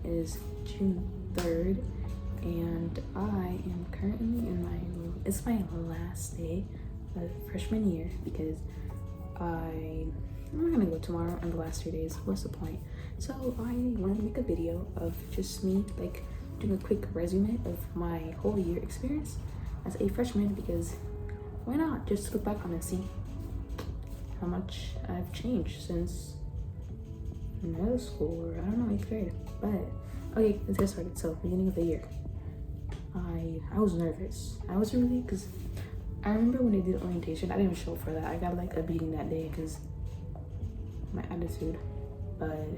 It is June 3rd, and I am currently it's my last day of freshman year because I'm not gonna go tomorrow and the last 3 days. What's the point? So I wanted to make a video of just me like doing a quick resume of my whole year experience as a freshman, because why not just look back on and see how much I've changed since middle school, or I don't know, 8th grade. But okay, let's get started. So beginning of the year, I was nervous. I was really, because I remember when they did orientation, I didn't show up for that. I got like a beating that day because my attitude. But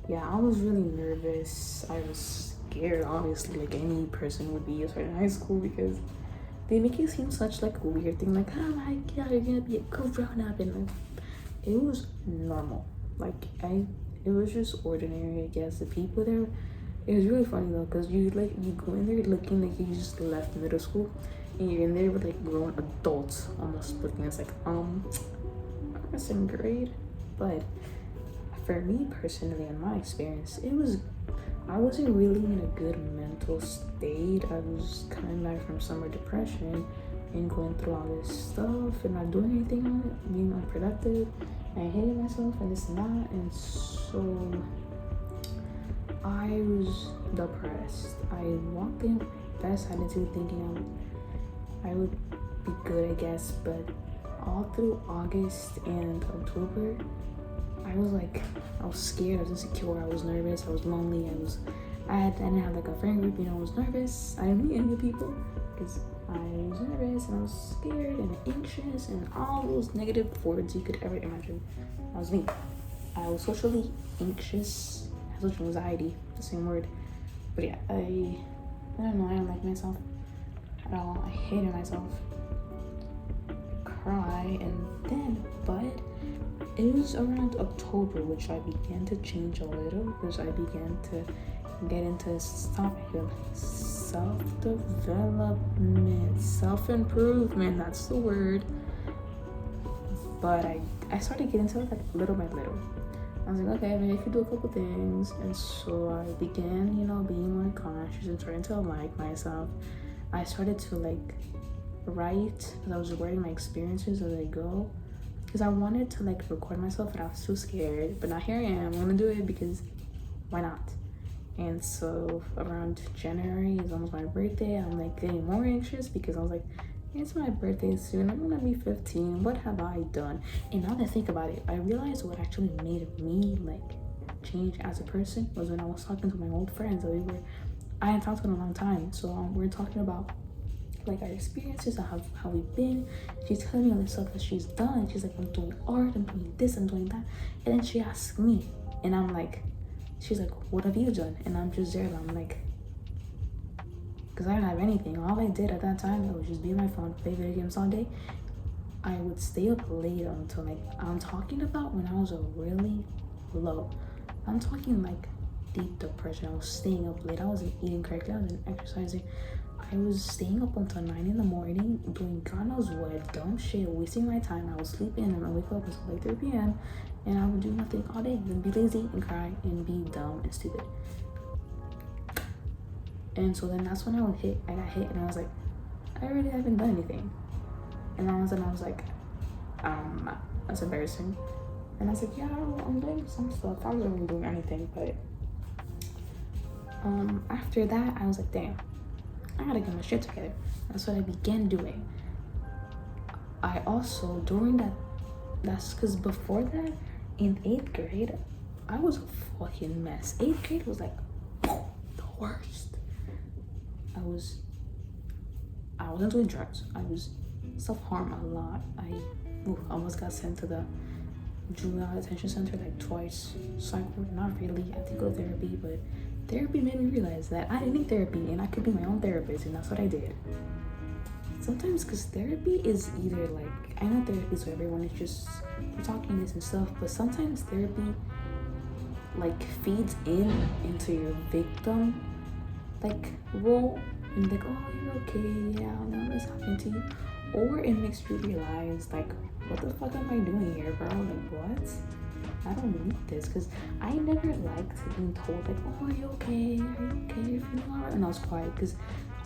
yeah, I was really nervous. I was scared, obviously, like any person would be starting in high school, because they make it seem such like a weird thing, like, oh my god, you're gonna be a grown up, and like it was normal. Like it was just ordinary, I guess. The people there, it was really funny though, because you go in there looking like you just left middle school, and you're in there with like grown adults almost looking. It's like I was in grade. But for me personally, in my experience, I wasn't really in a good mental state. I was coming back from summer depression and going through all this stuff and not doing anything on it, being unproductive, and hating myself and this and that. And so I was depressed. I walked in with my best attitude, thinking I would be good, I guess. But all through August and October, I was scared, I was insecure, I was nervous, I was lonely, I didn't have like a friend group, I was nervous. I didn't meet any people because I was nervous and I was scared and anxious and all those negative words you could ever imagine. That was me. I was socially anxious, social anxiety, the same word. But yeah, I don't know, I don't like myself at all. I hated myself. I cry, but it was around October which I began to change a little, because I began to get into self-development, self-improvement, that's the word. But I started getting into it like little by little. I was like, okay, maybe I could do a couple things. And so I began, being more conscious and trying to like myself. I started to like write, because I was writing my experiences as I go, because I wanted to like record myself, but I was too scared. But now here I am, I'm gonna do it because why not? And so around January is almost my birthday. I'm like getting more anxious because I was like, it's my birthday soon, I'm gonna be 15, what have I done? And now that I think about it, I realized what actually made me like change as a person was when I was talking to my old friends. I hadn't talked to them in a long time, so we're talking about like our experiences and how we've been. She's telling me all the stuff that she's done. She's like, I'm doing art, I'm doing this, I'm doing that. And then she asked me, and I'm like, she's like, what have you done? And I'm just there, I'm like, because I don't have anything. All I did at that time was just be on my phone, play video games all day. I would stay up late until like, I'm talking about when I was really low. I'm talking like deep depression. I was staying up late. I wasn't eating correctly. I wasn't exercising. I was staying up until 9 in the morning, doing God knows what, dumb shit, wasting my time. I was sleeping and I wake up until like 3 p.m. and I would do nothing all day, then be lazy and cry and be dumb and stupid. And so then that's when I got hit, and I was like, I really haven't done anything. And I was like, that's embarrassing. And I was like, yeah, I'm doing some stuff. I wasn't really doing anything, but after that, I was like, damn, I gotta get my shit together. That's what I began doing. I also, that's because before that, in 8th grade, I was a fucking mess. 8th grade was like the worst. I wasn't doing drugs. I was self-harm a lot. I almost got sent to the juvenile detention center like twice. Psych ward, not really. I had to go to therapy, but therapy made me realize that I didn't need therapy and I could be my own therapist, and that's what I did. Sometimes, because therapy is either like, I know therapy is for everyone, it's just we're talking this and stuff, but sometimes therapy like feeds into your victim like role, and like, oh, you're okay, yeah, none of this happened to you. Or it makes you realize like, what the fuck am I doing here, bro? Like, what? I don't need this, because I never liked being told like, oh, are you okay? Are you okay? Are you feeling alright? And I was quiet, because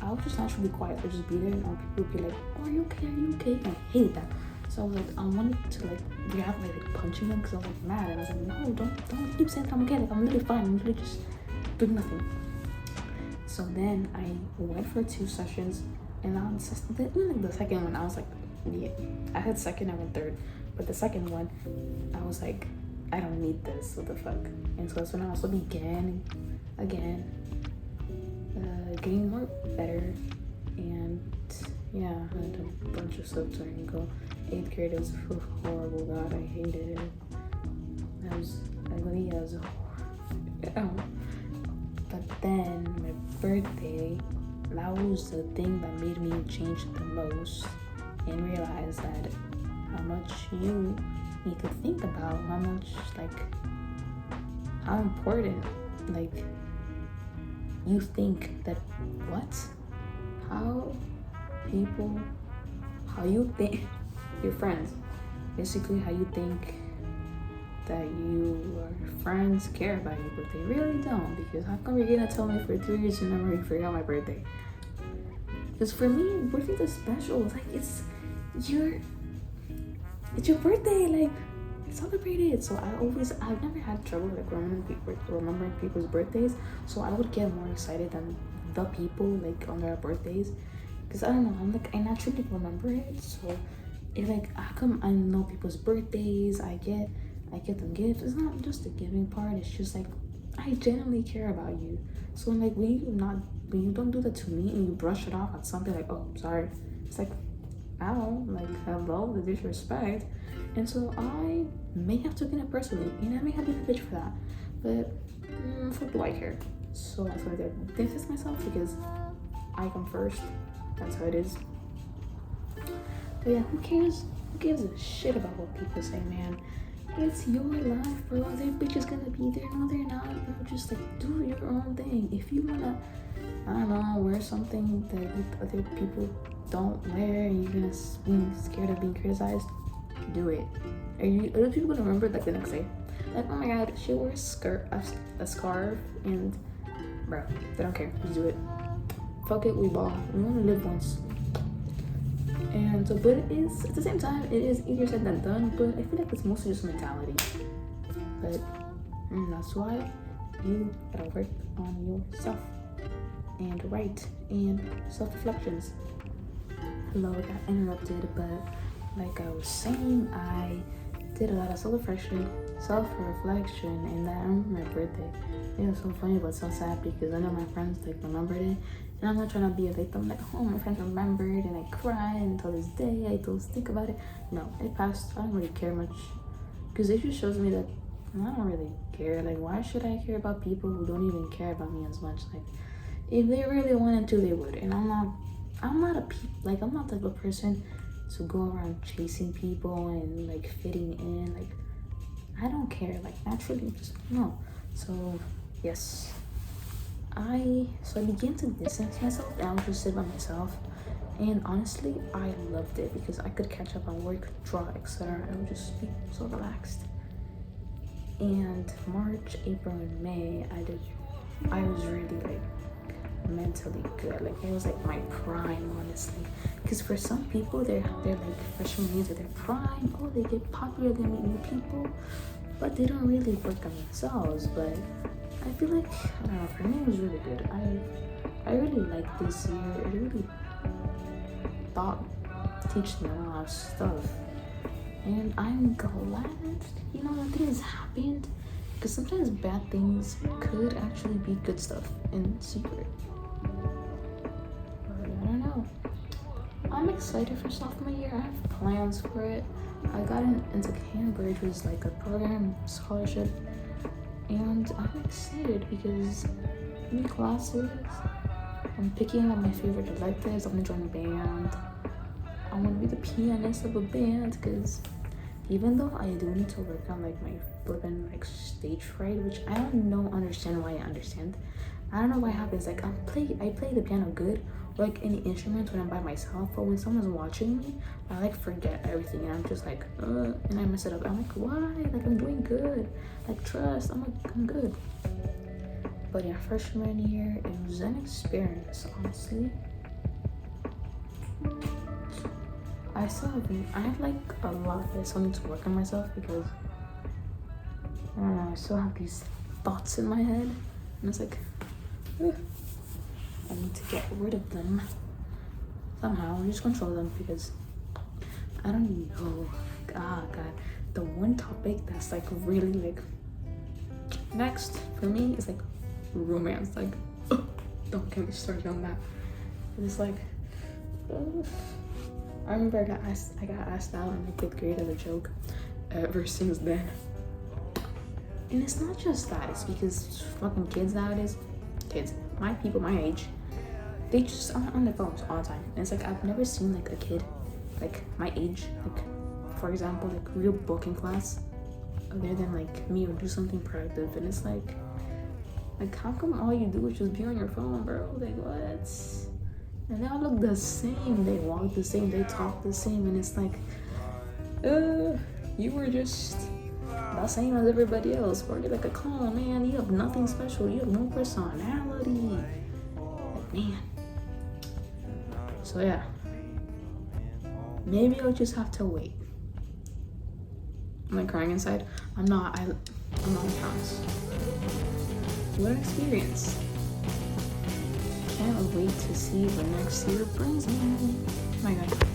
I was just naturally quiet. I'd just be there, and people would be like, oh, are you okay? Are you okay? And I hated that. So I was like, I wanted to like react by like punching them, because I was like mad. And I was like, no, don't keep saying I'm okay. Like, I'm literally fine. I'm literally just doing nothing. So then I went for 2 sessions, and on the second one, I was like, yeah, I had second, I went third, but the second one, I was like, I don't need this. What the fuck? And so that's when I also began again, getting more better, and yeah, I had a bunch of stuff to go. 8th grade was horrible. God, I hated it. I was ugly. I was But then my birthday, that was the thing that made me change the most and realize that how much you need to think about, how much, like, how important, like, you think that, what? How you think, your friends, basically how you think that your friends care about you, but they really don't, because how come you're gonna tell me for 3 years and never forgot my birthday? Because for me, birthdays are special. It's like, it's your birthday, like, celebrate it. So I've never had trouble like remembering people's birthdays, so I would get more excited than the people like on their birthdays, because I don't know, I'm like, I naturally remember it. So it like, how come I know people's birthdays, I get them gifts. It's not just the giving part, it's just like, I genuinely care about you. So like, when you don't do that to me and you brush it off at something like, oh, sorry, it's like, ow, like, hello, the disrespect. And so I may have taken it personally, and I may have been a bitch for that, but fuck do I care? So that's what I did. Distance myself, because I come first. That's how it is. But yeah, who cares? Who gives a shit about what people say, man? It's your life, bro. Other bitches gonna be there. No, they're not, bro. Just like, do your own thing. If you wanna, I don't know, wear something that other people don't wear, and you're gonna be scared of being criticized, do it. Are people gonna remember like the next day? Like, oh my god, she wore a scarf, and bro, they don't care. Just do it. Fuck it, we ball. We only live once. And so, but it is, at the same time, it is easier said than done, but I feel like it's mostly just mentality. But that's why you gotta work on yourself and write and self-reflections. Hello, I got interrupted, but like I was saying, I did a lot of self-reflection, and that on my birthday. It was so funny but so sad, because I know my friends like remembered it, and I'm not trying to be a victim like, oh, my friends remembered and I cried, and until this day I still think about it. No, it passed. I don't really care much, because it just shows me that I don't really care. Like, why should I care about people who don't even care about me as much? Like, if they really wanted to, they would. And I'm not the type of person to go around chasing people and like fitting in. Like, I don't care. Like, naturally, just no. So yes, I began to distance myself, and I would just sit by myself. And honestly, I loved it, because I could catch up on work, draw, etc. I would just be so relaxed. And March, April, and May, I was really like mentally good. Like, it was like my prime, honestly, because for some people they're like freshman years at their prime. Oh, they get popular, they meet new people, but they don't really work on themselves. But I feel like, I don't know, for me it was really good. I really liked this year. It really teach me a lot of stuff, and I'm glad, you know, that things happened, because sometimes bad things could actually be good stuff in secret. I don't know. I'm excited for sophomore year. I have plans for it. I got into Cambridge, which is like a program scholarship, and I'm excited because new classes. I'm picking up my favorite electives. I'm gonna join a band. I want to be the pianist of a band, because even though I do need to work on like my flipping like stage fright, which I don't know understand why I understand, I don't know what happens. Like I play the piano good, or like any instruments when I'm by myself. But when someone's watching me, I like forget everything, and I'm just like, and I mess it up. I'm like, why? Like I'm doing good. Like trust. I'm good. But yeah, freshman year, it was an experience, honestly. I had like a lot of something to work on myself because I don't know, I still have these thoughts in my head, and it's like, I need to get rid of them somehow, just control them because I don't know. God, the one topic that's like really like next for me is like romance. Like, don't get me started on that. It's like, I remember I got asked out in the 5th grade as a joke. Ever since then, and it's not just that. It's because fucking kids nowadays, my people my age, they just are on their phones all the time. And it's like I've never seen like a kid like my age, like for example, like real book in class, other than like me or do something productive. And it's like how come all you do is just be on your phone, bro? Like what? And they all look the same, they walk the same, they talk the same, and it's like, you were just the same as everybody else. Or you're like a clone, man. You have nothing special. You have no personality. Like, man. So yeah, maybe I'll just have to wait. I'm like crying inside. I'm not. I'm not, I promise. What an experience. Can't wait to see what next year brings me. Oh my god.